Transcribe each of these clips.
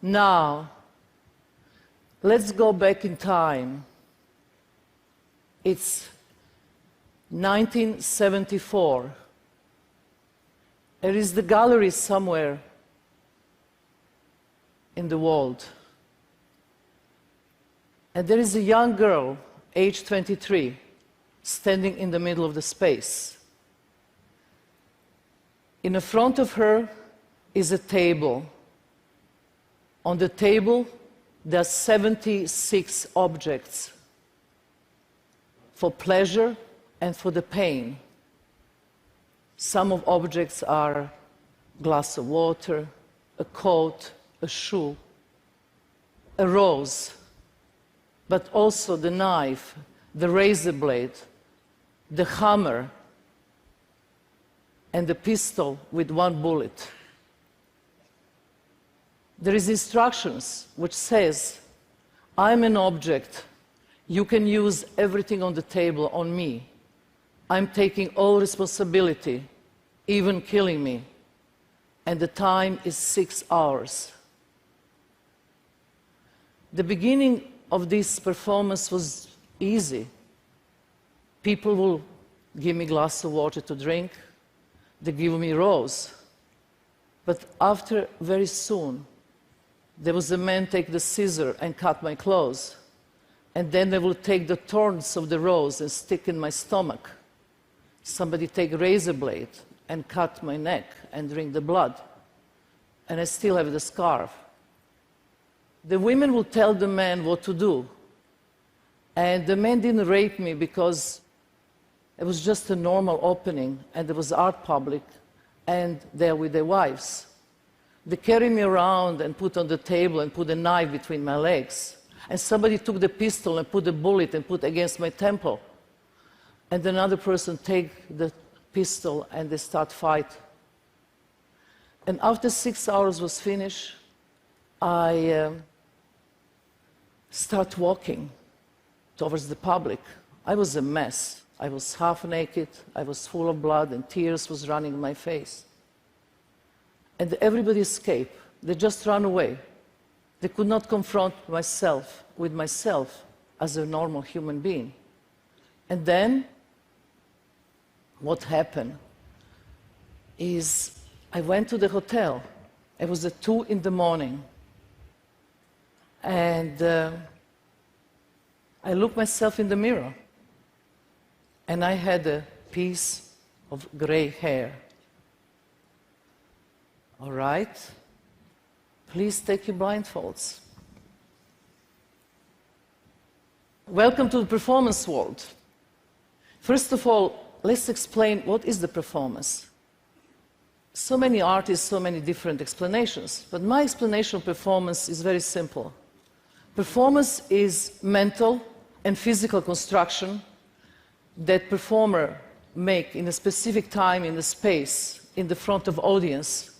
Now, let's go back in time. It's 1974. There is the gallery somewhere in the world. And there is a young girl, age 23, standing in the middle of the space. In the front of her is a table. On the table, there are 76 objects for pleasure and for the pain. Some of objects are a glass of water, a coat, a shoe, a rose, but also the knife, the razor blade, the hammer, and the pistol with one bullet. There is instructions which says, I'm an object, you can use everything on the table on me. I'm taking all responsibility, even killing me. And the time is 6 hours. The beginning of this performance was easy. People will give me a glass of water to drink, they give me a rose. But after, very soon, there was a man take the scissor and cut my clothes. And then they will take the thorns of the rose and stick in my stomach. Somebody take a razor blade and cut my neck and drink the blood. And I still have the scarf. The women will tell the man what to do. And the man didn't rape me because it was just a normal opening, and there was art public, and they're with their wives. They carry me around and put on the table and put a knife between my legs. And somebody took the pistol and put a bullet and put against my temple. And another person take the pistol and they start fight. And after 6 hours was finished, I start walking towards the public. I was a mess. I was half naked, I was full of blood, and tears was running in my face. And everybody escaped. They just ran away. They could not confront myself with myself as a normal human being. And then, what happened is I went to the hotel. It was at 2 in the morning. And I looked myself in the mirror. And I had a piece of gray hair. All right, please take your blindfolds. Welcome to the performance world. First of all, let's explain what is the performance. So many artists, so many different explanations, but my explanation of performance is very simple. Performance is mental and physical construction that performer make in a specific time in the space in the front of audience,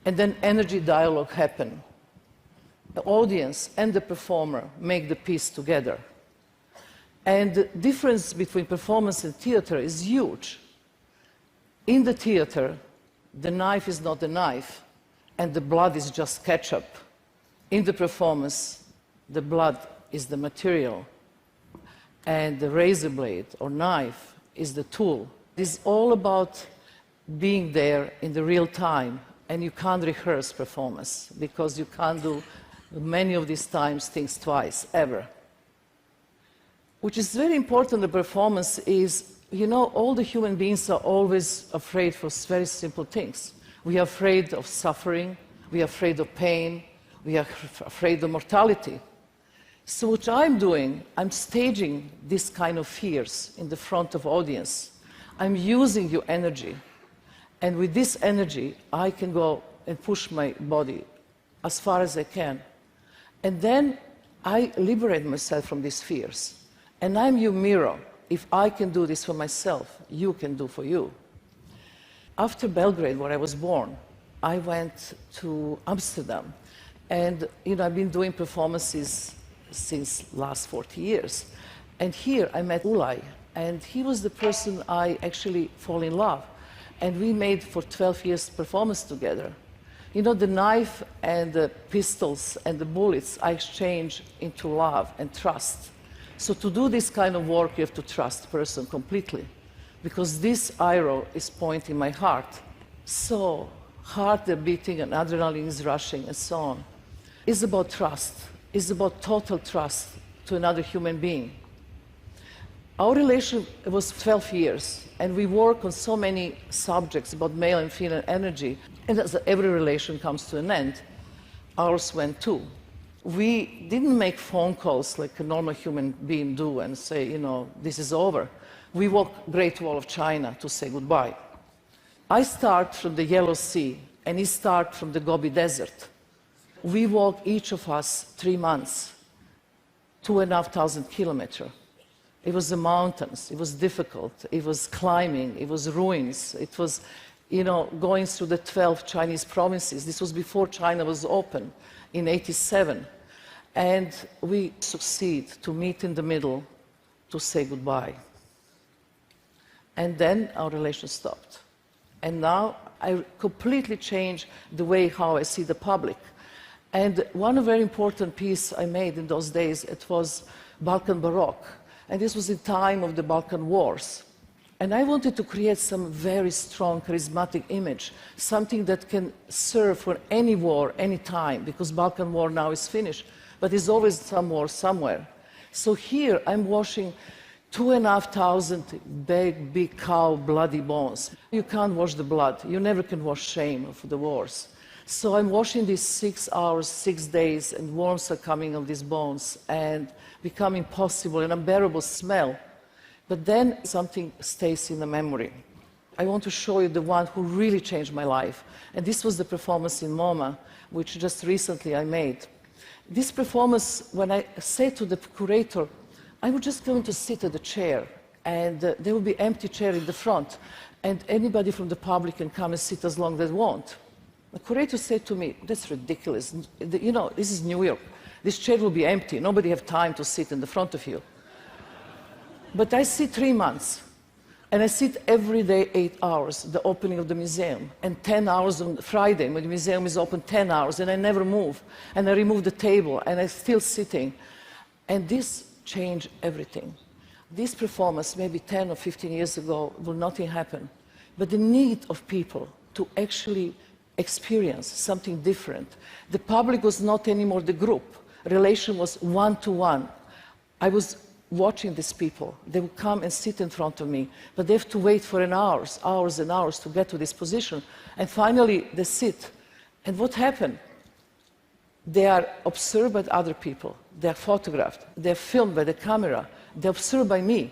and then energy dialogue happen. The audience and the performer make the piece together. And the difference between performance and theater is huge. In the theater, the knife is not the knife, and the blood is just ketchup. In the performance, the blood is the material, and the razor blade or knife is the tool. It's all about being there in the real time, and you can't rehearse performance because you can't do many of these times things twice, ever. Which is very important, the performance is, you know, all the human beings are always afraid for very simple things. We are afraid of suffering, we are afraid of pain, we are afraid of mortality. So what I'm doing, I'm staging this kind of fears in the front of audience. I'm using your energy. And with this energy, I can go and push my body as far as I can. And then I liberate myself from these fears. And I'm your mirror. If I can do this for myself, you can do for you. After Belgrade, where I was born, I went to Amsterdam. And you know, I've been doing performances since last 40 years. And here I met Ulay, and he was the person I actually fall in love. And we made for 12 years performance together. You know, the knife and the pistols and the bullets I exchange into love and trust. So to do this kind of work, you have to trust the person completely, because this arrow is pointing my heart. So heart is beating and adrenaline is rushing and so on. It's about trust. It's about total trust to another human being. Our relationship was 12 years, and we work on so many subjects about male and female energy. And as every relation comes to an end, ours went too. We didn't make phone calls like a normal human being do and say, you know, this is over. We walked Great Wall of China to say goodbye. I start from the Yellow Sea, and he starts from the Gobi Desert. We walked, each of us, 3 months, 2,500 kilometers. It was the mountains, it was difficult, it was climbing, it was ruins, it was, you know, going through the 12 Chinese provinces. This was before China was open in '87. And we succeed to meet in the middle to say goodbye. And then our relation stopped. And now I completely changed the way how I see the public. And one very important piece I made in those days, it was Balkan Baroque. And this was in time of the Balkan Wars. And I wanted to create some very strong, charismatic image, something that can serve for any war, any time, because Balkan War now is finished, but there's always some war somewhere. So here I'm washing 2,500 big cow bloody bones. You can't wash the blood. You never can wash shame of the wars. So I'm washing these 6 hours, 6 days, and worms are coming on these bones and becoming possible, an unbearable smell. But then something stays in the memory. I want to show you the one who really changed my life. And this was the performance in MoMA, which just recently I made. This performance, when I said to the curator, I was just going to sit at the chair, and there will be empty chair in the front, and anybody from the public can come and sit as long as they want. The curator said to me, that's ridiculous. You know, this is New York. This chair will be empty. Nobody has time to sit in the front of you. But I sit 3 months, and I sit every day 8 hours, the opening of the museum, and 10 hours on Friday when the museum is open, 10 hours, and I never move. And I remove the table, and I'm still sitting. And this changed everything. This performance, maybe 10 or 15 years ago, will nothing happen. But the need of people to actually experience something different. The public was not anymore the group. Relation was one-to-one. I was watching these people. They would come and sit in front of me, but they have to wait for hours and hours to get to this position. And finally, they sit. And what happened? They are observed by other people. They are photographed. They are filmed by the camera. They are observed by me.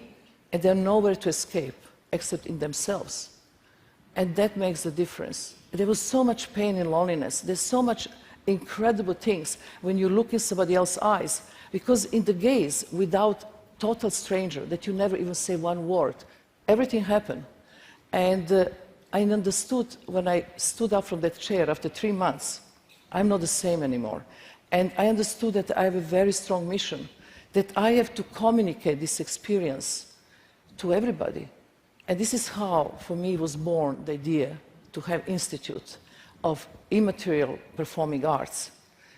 And they are nowhere to escape except in themselves. And that makes the difference. There was so much pain and loneliness. There's so much incredible things when you look in somebody else's eyes. Because in the gaze, without total stranger, that you never even say one word, everything happened. And I understood when I stood up from that chair after 3 months, I'm not the same anymore. And I understood that I have a very strong mission, that I have to communicate this experience to everybody. And this is how, for me, was born the idea to have Institute of Immaterial Performing Arts.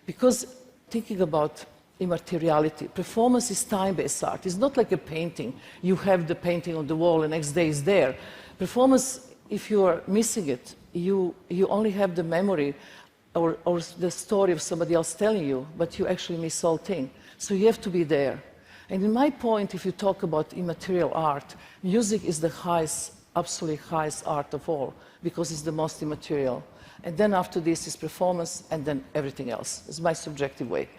Because thinking about immateriality, performance is time-based art. It's not like a painting. You have the painting on the wall and the next day is there. Performance, if you are missing it, you only have the memory or the story of somebody else telling you, but you actually miss the whole thing. So you have to be there. And in my point, if you talk about immaterial art, music is the highest, absolutely highest art of all, because it's the most immaterial. And then after this is performance, and then everything else. It's my subjective way.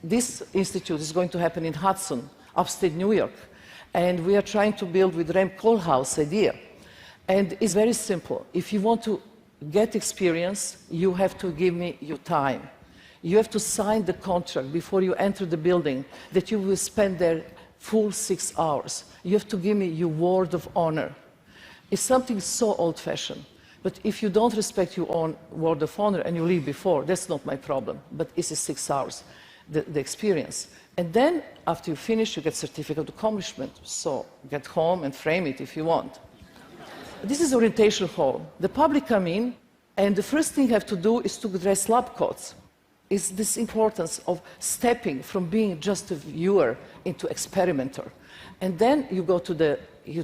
This institute is going to happen in Hudson, upstate New York. And we are trying to build with Rem Koolhaas idea. And it's very simple. If you want to get experience, you have to give me your time. You have to sign the contract before you enter the building that you will spend there full 6 hours. You have to give me your word of honor. It's something so old-fashioned. But if you don't respect your own word of honor and you leave before, that's not my problem. But it's 6 hours, the experience. And then, after you finish, you get certificate of accomplishment. So get home and frame it if you want. This is orientation hall. The public come in, And the first thing you have to do is to address lab coats. Is this importance of stepping from being just a viewer into experimenter. And then you go to the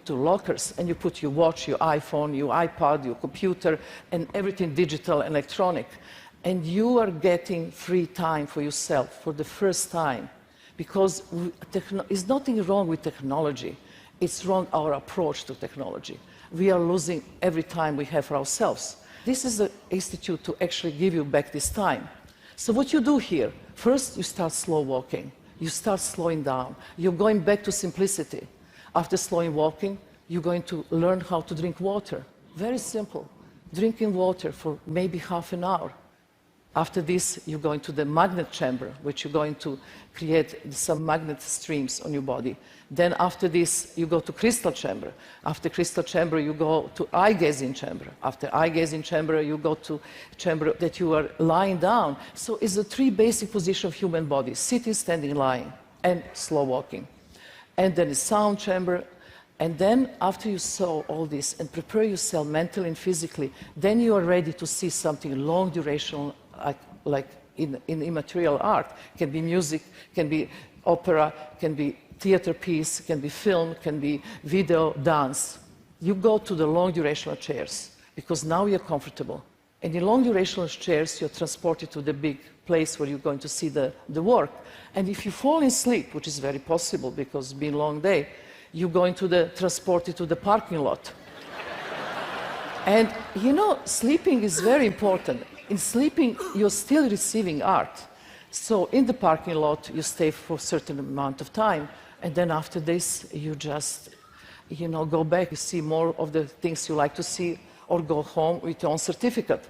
lockers and you put your watch, your iPhone, your iPad, your computer, and everything digital and electronic. And you are getting free time for yourself for the first time. Because there's nothing wrong with technology. It's wrong our approach to technology. We are losing every time we have for ourselves. This is the institute to actually give you back this time. So what you do here, first you start slow walking. You start slowing down. You're going back to simplicity. After slowing walking, you're going to learn how to drink water. Very simple. Drinking water for maybe half an hour. After this, you're going to the magnet chamber, which you're going to create some magnet streams on your body. Then after this, you go to crystal chamber. After crystal chamber, you go to eye-gazing chamber. After eye-gazing chamber, you go to chamber that you are lying down. So it's the three basic positions of human body: sitting, standing, lying, and slow walking. And then the sound chamber. And then after you saw all this and prepare yourself mentally and physically, then you are ready to see something long duration, like in immaterial art. Can be music, can be opera, can be theater piece, can be film, can be video, dance. You go to the long durational chairs because now you're comfortable. And in long durational chairs, you're transported to the big place where you're going to see the work. And if you fall in sleep, which is very possible because it's been a long day, you're going to transported to the parking lot. And you know, sleeping is very important. In sleeping, you're still receiving art. So in the parking lot, you stay for a certain amount of time, and then after this, you just, you know, go back, you see more of the things you like to see, or go home with your own certificate.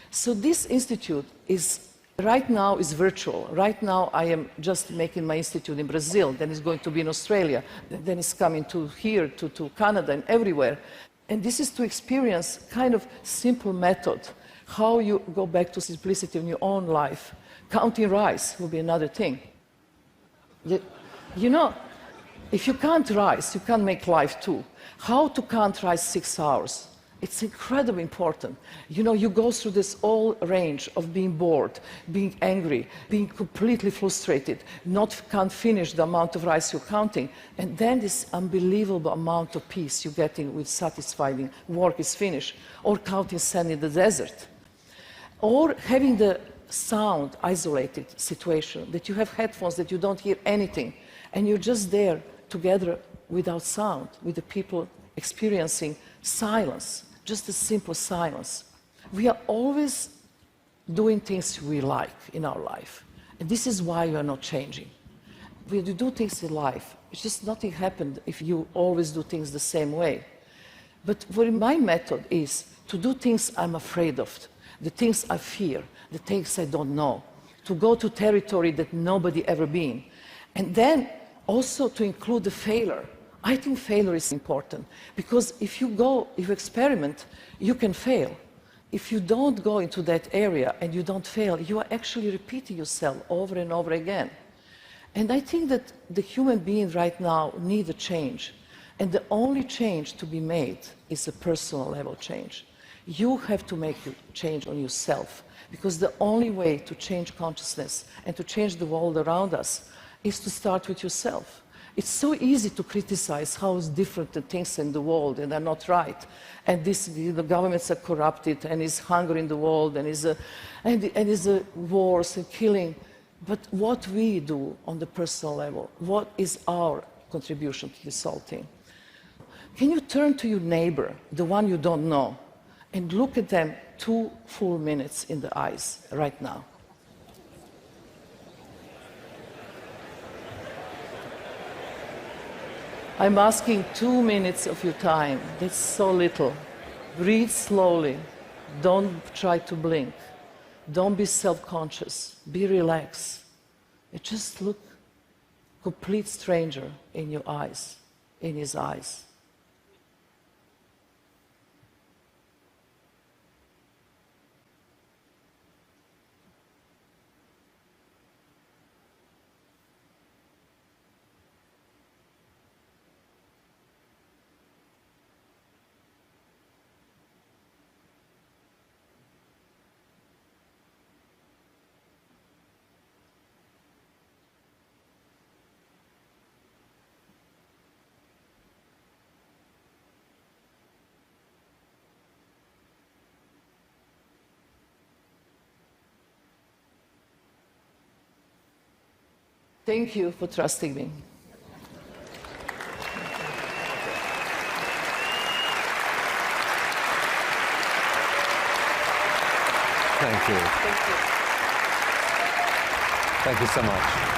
So this institute is, right now, is virtual. Right now, I am just making my institute in Brazil, then it's going to be in Australia, then it's coming to here, to Canada, and everywhere. And this is to experience kind of simple method, how you go back to simplicity in your own life. Counting rice will be another thing. You know, if you count rice, you can't make life too. How to count rice 6 hours? It's incredibly important. You know, you go through this whole range of being bored, being angry, being completely frustrated, can't finish the amount of rice you're counting, and then this unbelievable amount of peace you're getting with satisfying work is finished, or counting sand in the desert, or having the sound isolated situation, that you have headphones that you don't hear anything, and you're just there together without sound, with the people experiencing silence. Just a simple silence. We are always doing things we like in our life. And this is why we are not changing. When you do things in life, it's just nothing happened if you always do things the same way. But what my method is to do things I'm afraid of, the things I fear, the things I don't know, to go to territory that nobody ever been. And then also to include the failure. I think failure is important because if you experiment, you can fail. If you don't go into that area and you don't fail, you are actually repeating yourself over and over again. And I think that the human being right now needs a change. And the only change to be made is a personal level change. You have to make a change on yourself because the only way to change consciousness and to change the world around us is to start with yourself. It's so easy to criticize how it's different the things in the world and are not right. And the governments are corrupted and there's hunger in the world and there's wars and killing. But what we do on the personal level, what is our contribution to this whole thing? Can you turn to your neighbor, the one you don't know, and look at them 2 full minutes in the eyes right now? I'm asking 2 minutes of your time. That's so little. Breathe slowly. Don't try to blink. Don't be self-conscious. Be relaxed. And just look complete stranger in your eyes, in his eyes. Thank you for trusting me. Thank you. Thank you. Thank you so much.